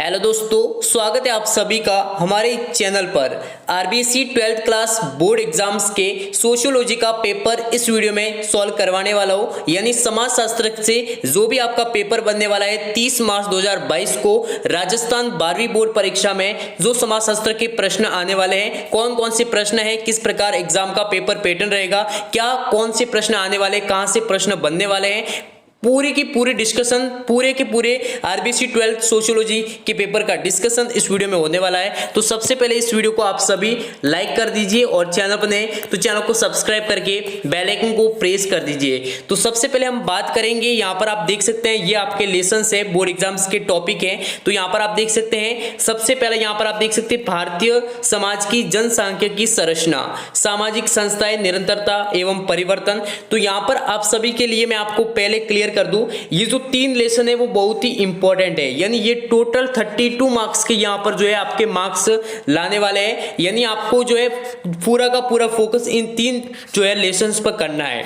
Hello दोस्तों, स्वागत है आप सभी का हमारे चैनल पर। RBSC 12th class board exams के सोशियोलॉजी का पेपर इस वीडियो में सॉल्व करवाने वाला हूँ। यानी समाज शास्त्र से जो भी आपका पेपर बनने वाला है 30 मार्च 2022 को राजस्थान 12वीं बोर्ड परीक्षा में जो समाज शास्त्र के प्रश्न आने वाले हैं, कौन कौन से प्रश्न है, किस प्रकार एग्जाम का पेपर पैटर्न रहेगा, क्या कौन से प्रश्न आने वाले, कहाँ से प्रश्न बनने वाले हैं, पूरी की पूरी डिस्कशन, पूरे के पूरे आरबीएससी 12th सोशियोलॉजी के पेपर का डिस्कशन इस वीडियो में होने वाला है। तो सबसे पहले इस वीडियो को आप सभी लाइक कर दीजिए और चैनल पर नए तो चैनल को सब्सक्राइब करके बेल आइकन को प्रेस कर दीजिए। तो सबसे पहले हम बात करेंगे, यहाँ पर आप देख सकते हैं ये आपके लेसन है, बोर्ड एग्जाम्स के टॉपिक है। तो यहाँ पर आप देख सकते हैं, सबसे पहले यहाँ पर आप देख सकते हैं भारतीय समाज की जनसांख्यिकी संरचना, सामाजिक संस्थाएं, निरंतरता एवं परिवर्तन। तो यहाँ पर आप सभी के लिए मैं आपको पहले क्लियर कर दूं, ये जो 3 लेसन है वो बहुत ही इंपॉर्टेंट है। यानी ये टोटल 32 मार्क्स के यहाँ पर जो है आपके मार्क्स लाने वाले हैं। यानी आपको जो है पूरा का पूरा फोकस इन 3 जो है लेसन्स पर करना है।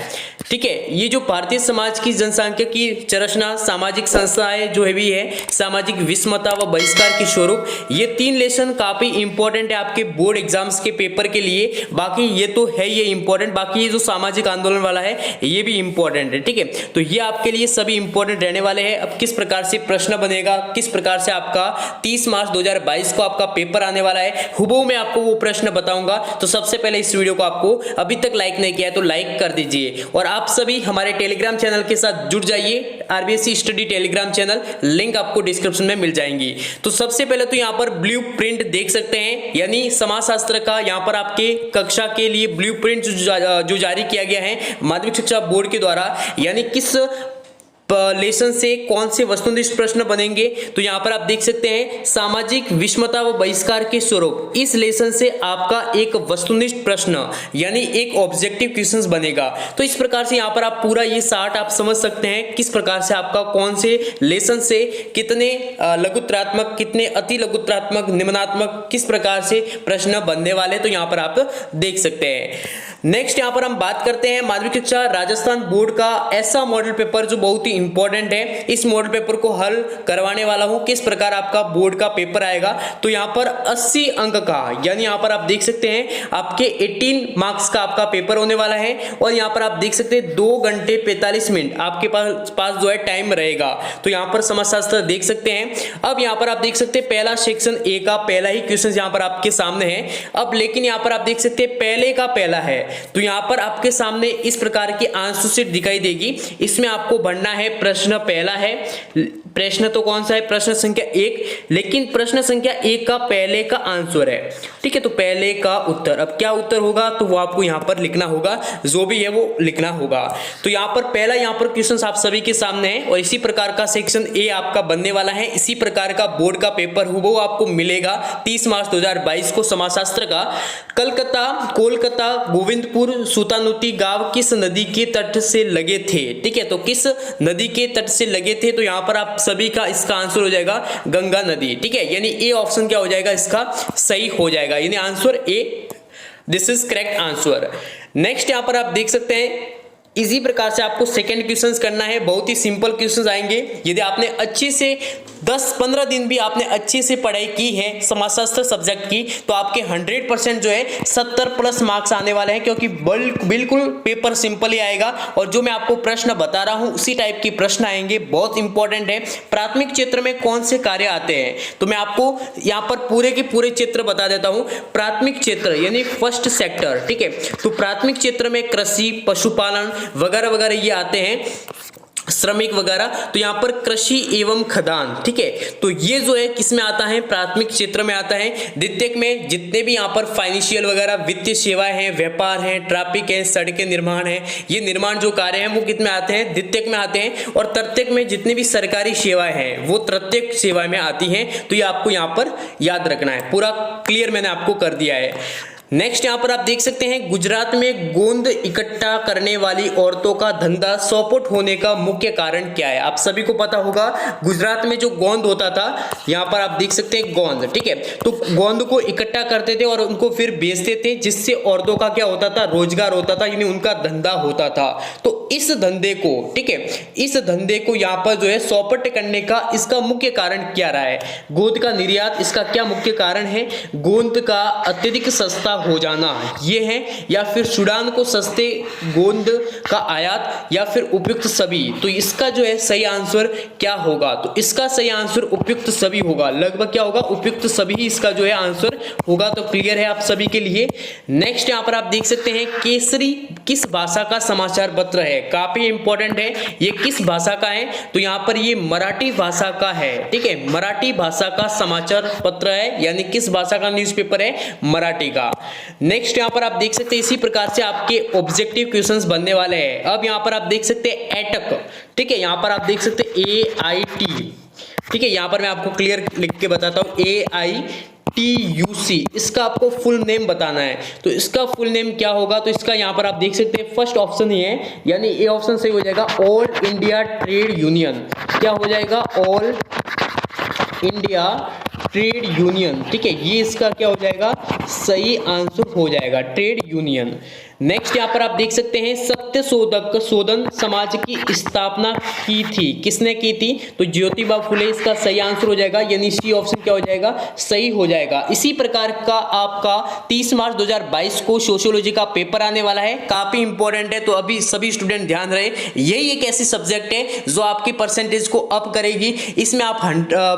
ठीक है, ये जो भारतीय समाज की जनसंख्या की संरचना, सामाजिक संस्थाएं जो है भी है, सामाजिक विषमता व बहिष्कार की स्वरूप, ये 3 लेसन काफी इंपॉर्टेंट है आपके बोर्ड एग्जाम्स के पेपर के लिए। बाकी ये तो है ये इंपॉर्टेंट, बाकी ये जो सामाजिक आंदोलन वाला है ये भी इंपॉर्टेंट है। ठीक है, तो ये आपके लिए सभी इंपॉर्टेंट रहने वाले हैं। अब किस प्रकार से प्रश्न बनेगा, किस प्रकार से आपका 30 मार्च 2022 को आपका पेपर आने वाला है, हुबहू मैं आपको वो प्रश्न बताऊंगा। तो सबसे पहले इस वीडियो को आपको अभी तक लाइक नहीं किया है तो लाइक कर दीजिए और आप सभी हमारे टेलीग्राम चैनल के साथ जुड़ जाइए, RBSC study Telegram channel, link आपको डिस्क्रिप्शन में मिल जाएंगी। तो सबसे पहले तो यहाँ पर ब्लूप्रिंट देख सकते हैं, यानी समाजशास्त्र का यहाँ पर आपके कक्षा के लिए ब्लूप्रिंट जो जारी किया गया है माध्यमिक शिक्षा बोर्ड के द्वारा, यानी किस लेसन से कौन से वस्तुनिष्ठ प्रश्न बनेंगे। तो यहां पर आप देख सकते हैं सामाजिक विषमता व बहिष्कार के स्वरूप, इस लेसन से आपका एक वस्तुनिष्ठ प्रश्न यानी एक ऑब्जेक्टिव क्वेश्चंस बनेगा। तो इस प्रकार से यहां पर आप पूरा ये 60 आप समझ सकते हैं किस प्रकार से आपका कौन से लेसन से कितने लघुत्रात्मक, कितने अति लघुत्रात्मक, निम्नात्मक, किस प्रकार से प्रश्न बनने वाले। तो यहां पर आप देख सकते हैं। नेक्स्ट यहां पर हम बात करते हैं माध्यमिक शिक्षा राजस्थान बोर्ड का ऐसा मॉडल पेपर जो बहुत ही इंपॉर्टेंट है। इस मॉडल पेपर को हल करवाने वाला हूं, किस प्रकार आपका बोर्ड का पेपर आएगा। तो यहां पर 80 अंक का, यानी यहां पर आप देख सकते हैं आपके 18 मार्क्स का आपका पेपर होने वाला है। और यहां पर आप देख सकते हैं 2 घंटे 45 मिनट आपके पास जो है टाइम रहेगा। तो यहां पर समाजशास्त्र देख सकते हैं। अब यहां पर आप देख सकते हैं पहला सेक्शन ए का पहला ही क्वेश्चन यहां पर आपके सामने है। अब लेकिन यहां पर आप देख सकते हैं पहले का पहला है, तो यहां पर आपके सामने इस प्रकार की आंसर शीट दिखाई देगी। इसमें आपको भरना है प्रश्न पहला है, प्रश्न तो कौन सा है, प्रश्न संख्या 1, लेकिन प्रश्न संख्या 1 का पहले का आंसर है। ठीक है, तो पहले का उत्तर, अब क्या उत्तर होगा तो वो आपको यहां पर लिखना होगा, जो भी है वो लिखना होगा। तो यहां पर पहला यहां पर क्वेश्चन आप सभी के सामने है और इसी प्रकार का सेक्शन ए आपका बनने वाला है। इसी प्रकार का बोर्ड का पेपर हुबहू आपको मिलेगा 30 मार्च 2022 को समाजशास्त्र का। कोलकाता गोविंदपुर सूतानुती गांव किस नदी के तट से लगे थे। ठीक है, तो किस नदी के तट से लगे थे, तो यहां पर आप सभी का इसका आंसर हो जाएगा गंगा नदी। ठीक है, यानी ए ऑप्शन क्या हो जाएगा, इसका सही हो जाएगा, यानी answer A, this is correct answer. Next यहां पर आप देख सकते हैं इसी प्रकार से आपको सेकंड क्वेश्चंस करना है। बहुत ही सिंपल क्वेश्चंस आएंगे। यदि आपने अच्छे से 10-15 दिन भी आपने अच्छे से पढ़ाई की है समाजशास्त्र सब्जेक्ट की, तो आपके 100% जो है 70+ मार्क्स आने वाले हैं, क्योंकि बिल्कुल पेपर सिंपल ही आएगा। और जो मैं आपको प्रश्न बता रहा हूं उसी टाइप के प्रश्न आएंगे, बहुत इंपॉर्टेंट है। प्राथमिक क्षेत्र में कौन से कार्य आते हैं, तो मैं आपको यहां पर पूरे के पूरे क्षेत्र बता देता हूं। प्राथमिक क्षेत्र यानी फर्स्ट सेक्टर, ठीक है, तो प्राथमिक क्षेत्र में कृषि, पशुपालन वगैरह वगैरह ये आते हैं, श्रमिक वगैरह। तो यहाँ पर कृषि एवं खदान, ठीक है, तो ये जो है किसमें आता है, प्राथमिक क्षेत्र में आता है। द्वितीयक में जितने भी यहाँ पर फाइनेंशियल वगैरह वित्तीय सेवाएं हैं, व्यापार है, ट्रैफिक है, सड़कें निर्माण है, ये निर्माण जो कार्य हैं वो कितने आते हैं, द्वितीयक में आते हैं। और तृतीयक में जितनी भी सरकारी सेवाएं हैं वो तृतीयक सेवाएं में आती हैं। तो ये आपको यहाँ पर याद रखना है, पूरा क्लियर मैंने आपको कर दिया है। नेक्स्ट यहाँ पर आप देख सकते हैं गुजरात में गोंद इकट्ठा करने वाली औरतों का धंधा सौपट होने का मुख्य कारण क्या है। आप सभी को पता होगा गुजरात में जो गोंद होता था, यहाँ पर आप देख सकते हैं गोंद, ठीक है। तो गोंद को इकट्ठा करते थे और उनको फिर बेचते थे, जिससे औरतों का क्या होता था, रोजगार होता था, यानी उनका धंधा होता था। तो इस धंधे को, ठीक है, इस धंधे को यहाँ पर जो है सौपट करने का इसका मुख्य कारण क्या रहा है। गोंद का निर्यात इसका क्या मुख्य कारण है, गोंद का अत्यधिक सस्ता हो जाना ये है, या फिर सूडान को सस्ते गोंद का आयात, या फिर उपयुक्त सभी। तो इसका जो है सही आंसर क्या होगा, तो इसका सही आंसर उपयुक्त सभी होगा। लगभग क्या होगा, उपयुक्त सभी ही इसका जो है आंसर होगा। तो क्लियर है आप सभी के लिए। नेक्स्ट यहाँ पर आप देख सकते हैं केसरी किस भाषा का समाचार पत्र है, काफी इंपॉर्टेंट है। ये किस भाषा का है, तो यहाँ पर ये मराठी भाषा का है, ठीक है, मराठी भाषा का समाचार पत्र है, यानी किस भाषा का न्यूज़पेपर है, मराठी का। नेक्स्ट यहाँ पर आप देख सकते हैं इसी प्रकार से आपके ऑब्जेक्टिव क्वेश्चंस बनने वाले हैं। अब यहाँ पर आप देख सकते हैं एटक, ठीक है, यहाँ पर आप देख सकते हैं AIT, ठीक है, यहाँ पर मैं आपको क्लियर लिख के बताता हूँ AITUC, इसका आपको फुल नेम बताना है। तो इसका फुल नेम क्या होगा, तो इसका यहाँ पर आप देख सकते हैं फर्स्ट ऑप्शन ही है, यानी ए ऑप्शन सही हो जाएगा, ऑल इंडिया ट्रेड यूनियन। क्या हो जाएगा, ऑल इंडिया ट्रेड यूनियन, ठीक है, ये इसका क्या हो जाएगा, सही आंसर हो जाएगा, ट्रेड यूनियन। नेक्स्ट यहाँ पर आप देख सकते हैं सत्य शोधन समाज की स्थापना की थी, किसने की थी, तो ज्योतिबा फुले, इसका सही आंसर हो जाएगा, यानी सी ऑप्शन क्या हो जाएगा, सही हो जाएगा। इसी प्रकार का आपका 30 मार्च 2022 को सोशियोलॉजी का पेपर आने वाला है, काफी इंपॉर्टेंट है। तो अभी सभी स्टूडेंट ध्यान रहे, यही एक ऐसी सब्जेक्ट है जो आपकी परसेंटेज को अप करेगी। इसमें आप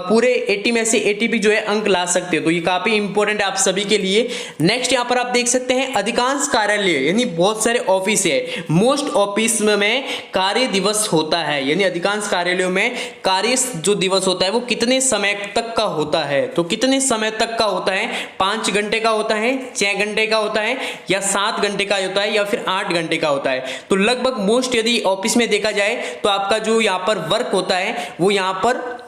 पूरे 80 में से 80 भी जो है अंक ला सकते हो, तो ये काफी इंपॉर्टेंट है आप सभी के लिए। नेक्स्ट यहाँ पर आप देख सकते हैं अधिकांश कार्यालय, यानी बहुत सारे ऑफिस है, मोस्ट ऑफिस में कार्य दिवस होता है, यानी अधिकांश कार्यालयों में कार्य जो दिवस होता है वो कितने समय तक का होता है, तो कितने समय तक का होता है, 5 घंटे का होता है, 6 घंटे का होता है, या 7 घंटे का होता है, या फिर 8 घंटे का होता है। तो लगभग मोस्ट यदि ऑफिस में देखा जाए तो आपका जो यहाँ पर वर्क होता है वो यहाँ पर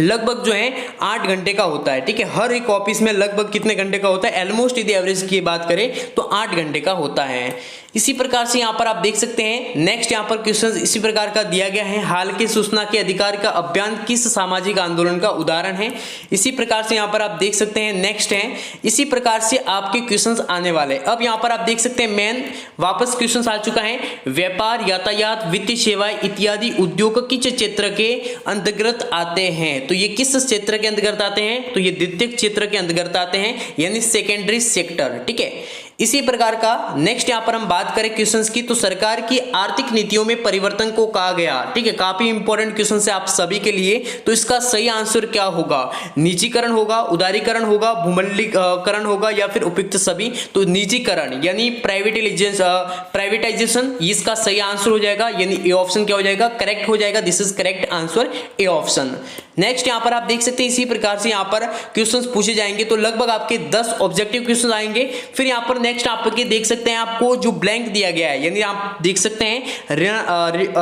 लगभग जो है 8 घंटे का होता है, ठीक है। हर एक ऑफिस में लगभग कितने घंटे का होता है, ऑलमोस्ट यदि एवरेज की बात करें तो 8 घंटे का होता है। इसी प्रकार से यहाँ पर आप देख सकते हैं नेक्स्ट यहाँ पर क्वेश्चन इसी प्रकार का दिया गया है, हाल के सूचना के अधिकार का अभियान किस सामाजिक आंदोलन का उदाहरण है। इसी प्रकार से यहाँ पर आप देख सकते हैं नेक्स्ट है, इसी प्रकार से आपके क्वेश्चंस आने वाले। अब यहाँ पर आप देख सकते हैं मेन वापस क्वेश्चंस आ चुका है, व्यापार, यातायात, वित्तीय सेवाएं इत्यादि उद्योग किस क्षेत्र के अंतर्गत आते हैं, तो ये किस क्षेत्र के अंतर्गत आते हैं, तो ये द्वितीय क्षेत्र के अंतर्गत आते हैं, यानी सेकेंडरी सेक्टर, ठीक है। इसी प्रकार का नेक्स्ट यहाँ पर हम बात करें क्वेश्चंस की, तो सरकार की आर्थिक नीतियों में परिवर्तन को कहा गया, ठीक है, काफी इंपॉर्टेंट क्वेश्चन है आप सभी के लिए। तो इसका सही आंसर क्या होगा, निजीकरण होगा, उदारीकरण होगा, भूमंडलीकरण होगा, या फिर उपयुक्त सभी। तो निजीकरण यानी प्राइवेटाइजेशन, इसका सही आंसर हो जाएगा, यानी ए ऑप्शन क्या हो जाएगा, करेक्ट हो जाएगा। This is correct answer, A option. Next यहाँ पर आप देख सकते हैं इसी प्रकार से यहाँ पर क्वेश्चंस पूछे जाएंगे, तो लगभग आपके 10 ऑब्जेक्टिव क्वेश्चन आएंगे। फिर यहाँ पर नेक्स्ट आपके देख सकते हैं आपको जो ब्लैंक दिया गया है, यानी आप देख सकते हैं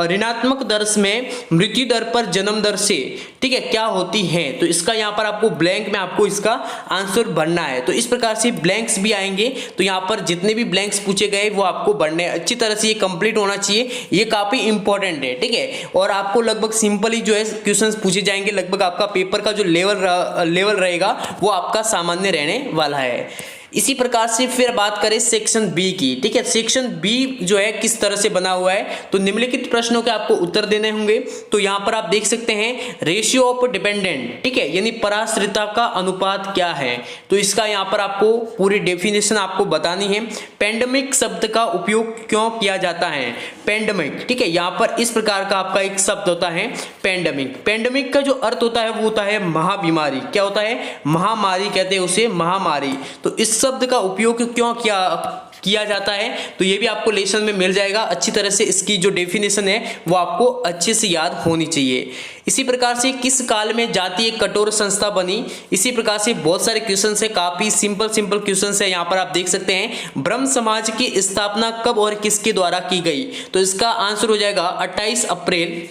ऋणात्मक दर में मृत्यु दर पर जन्म दर से, ठीक है, क्या होती है। तो इसका यहाँ पर आपको ब्लैंक में आपको इसका आंसर भरना है। तो इस प्रकार से ब्लैंक्स भी आएंगे, तो यहाँ पर जितने भी ब्लैंक्स पूछे गए वो आपको भरने अच्छी तरह से ये कंप्लीट होना चाहिए, ये काफी इंपॉर्टेंट है, ठीक है। और आपको लगभग सिंपली जो है क्वेश्चंस पूछे जाएंगे, लगभग आपका पेपर का जो लेवल रहेगा वो आपका सामान्य रहने वाला है। इसी प्रकार से फिर बात करें सेक्शन बी की, ठीक है। सेक्शन बी जो है किस तरह से बना हुआ है, तो निम्नलिखित प्रश्नों के आपको उत्तर देने होंगे। तो यहां पर आप देख सकते हैं रेशियो ऑफ डिपेंडेंट, ठीक है, यानी पराश्रितता का अनुपात क्या है, तो इसका यहां पर आपको पूरी डेफिनेशन आपको बतानी है। पेंडेमिक शब्द का उपयोग क्यों किया जाता है, पेंडेमिक, ठीक है, यहां पर इस प्रकार का आपका एक शब्द होता है पेंडेमिक। पेंडेमिक का जो अर्थ होता है वो होता है महाबीमारी, क्या होता है, महामारी कहते हैं उसे, महामारी। तो इस शब्द का उपयोग क्यों किया जाता है, तो ये भी आपको लेसन में मिल जाएगा। अच्छी तरह से इसकी जो डेफिनेशन है वो आपको अच्छे से याद होनी चाहिए। इसी प्रकार से किस काल में जाति एक कठोर संस्था बनी, इसी प्रकार से बहुत सारे क्वेश्चन है, काफी सिंपल क्वेश्चन है। यहाँ पर आप देख सकते हैं ब्रह्म समाज की स्थापना कब और किसके द्वारा की गई, तो इसका आंसर हो जाएगा 28 अप्रैल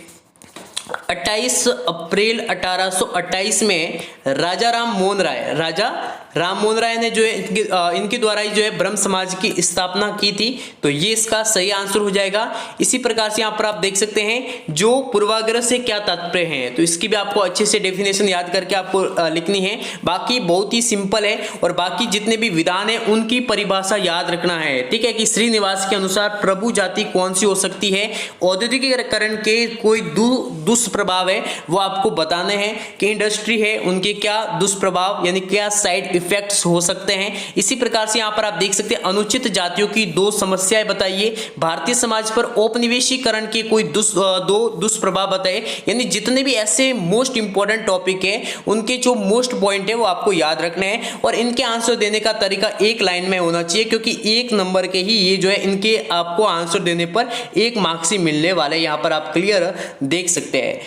1828 में राजा राम मोहन राय ने जो है इनके द्वारा ही जो है ब्रह्म समाज की स्थापना की थी। तो ये इसका सही आंसर हो जाएगा। इसी प्रकार से यहाँ पर आप देख सकते हैं जो पूर्वाग्रह से क्या तात्पर्य है, तो इसकी भी आपको अच्छे से डेफिनेशन याद करके आपको लिखनी है। बाकी बहुत ही सिंपल है और बाकी जितने भी विधान है उनकी परिभाषा याद रखना है, ठीक है। कि श्रीनिवास के अनुसार प्रभु जाति कौन सी हो सकती है, औद्योगिकीकरण के कोई दुष्प्रभाव है वो आपको बताने हैं, कि इंडस्ट्री है उनके क्या दुष्प्रभाव यानी क्या साइड इफेक्ट्स हो सकते हैं। इसी प्रकार से यहाँ पर आप देख सकते हैं अनुचित जातियों की 2 समस्याएं बताइए, भारतीय समाज पर औपनिवेशीकरण के कोई 2 दुष्प्रभाव बताए। यानी जितने भी ऐसे मोस्ट इंपॉर्टेंट टॉपिक है उनके जो मोस्ट पॉइंट है वो आपको याद रखने हैं और इनके आंसर देने का तरीका एक लाइन में होना चाहिए, क्योंकि 1 नंबर के ही ये जो है इनके आपको आंसर देने पर 1 मार्क्स ही मिलने वाले, यहाँ पर आप क्लियर देख सकते हैं।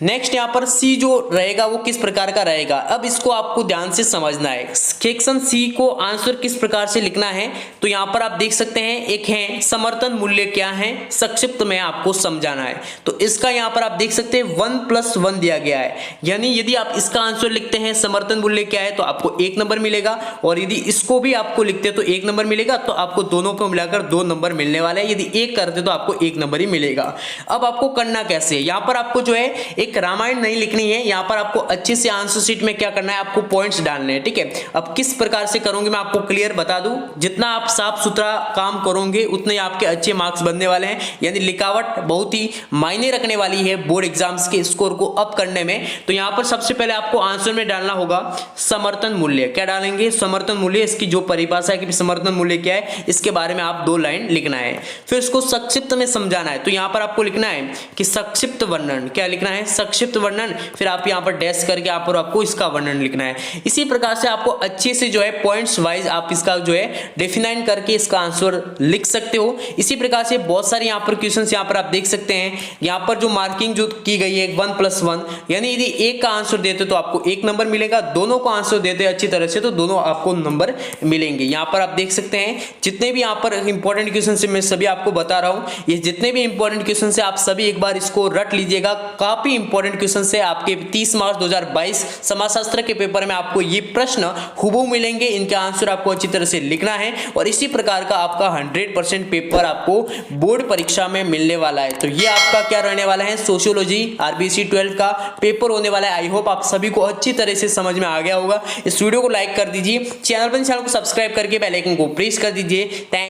नेक्स्ट यहाँ पर सी जो रहेगा वो किस प्रकार का रहेगा, अब इसको आपको ध्यान से समझना है। सेक्शन सी को आंसर किस प्रकार से लिखना है, तो यहाँ पर आप देख सकते हैं एक है समर्थन मूल्य क्या है, संक्षिप्त में आपको समझाना है। तो इसका यहाँ पर आप देख सकते हैं 1+1 दिया गया है, यानी यदि आप इसका आंसर लिखते हैं समर्थन मूल्य क्या है तो आपको 1 नंबर मिलेगा, और यदि इसको भी आपको लिखते हैं तो 1 नंबर मिलेगा। तो आपको दोनों को मिलाकर 2 नंबर मिलने वाले हैं, यदि 1 करते तो आपको 1 नंबर ही मिलेगा। अब आपको करना कैसे, यहाँ पर आपको जो है रामायण नहीं लिखनी है, यहां पर आपको अच्छे से आंसर शीट में क्या करना है, आपको पॉइंट्स डालने हैं, ठीक है। अब किस प्रकार से करोगे मैं आपको क्लियर बता दूं, जितना आप साफ सुथरा काम करोगे उतने आपके अच्छे मार्क्स बनने वाले हैं। यानी लिखावट बहुत ही मायने रखने वाली है बोर्ड एग्जाम्स के स्कोर को अप करने में। तो यहां पर सबसे पहले आपको आंसर में डालना होगा समर्थन मूल्य, क्या डालेंगे समर्थन मूल्य, इसकी जो परिभाषा है कि समर्थन मूल्य क्या है इसके बारे में आप 2 लाइन लिखना है, फिर इसको संक्षिप्त में समझाना है। तो यहां पर आपको लिखना है कि संक्षिप्त वर्णन, क्या लिखना है संक्षिप्त वर्णन, फिर आप यहां पर डैश करके यहाँ पर आपको इसका वर्णन लिखना है। इसी प्रकार से आपको अच्छे से जो है पॉइंट्स वाइज आप इसका जो है डिफाइन करके इसका आंसर लिख सकते हो। इसी प्रकार से बहुत सारे यहाँ पर क्वेश्चंस यहाँ पर आप देख सकते हैं, यहाँ पर जो मार्किंग जो की गई है 1+1, यानी यदि एक का आंसर देते तो आपको 1 नंबर मिलेगा, दोनों का आंसर देते अच्छी तरह से तो दोनों आपको नंबर मिलेंगे। यहाँ पर आप देख सकते हैं जितने भी यहाँ पर इंपॉर्टेंट क्वेश्चन है मैं सभी आपको बता रहा हूँ, ये जितने भी इंपॉर्टेंट क्वेश्चन है आप सभी एक बार इसको रट लीजिएगा। काफी इंपॉर्टेंट क्वेश्चन से आपके 30 मार्च 2022 समाजशास्त्र के पेपर में आपको ये प्रश्न हुबहू मिलेंगे, इनके आंसर आपको अच्छी तरह से लिखना है और इसी प्रकार का आपका 100% पेपर आपको बोर्ड परीक्षा में मिलने वाला है। तो ये आपका क्या रहने वाला है, सोशियोलॉजी आरबीसी 12 का पेपर होने वाला है। आई होप आप सभी को अच्छी तरह से समझ में आ गया होगा। इस वीडियो को लाइक कर दीजिए, चैनल को सब्सक्राइब करके बेल आइकन को प्रेस कर दीजिए।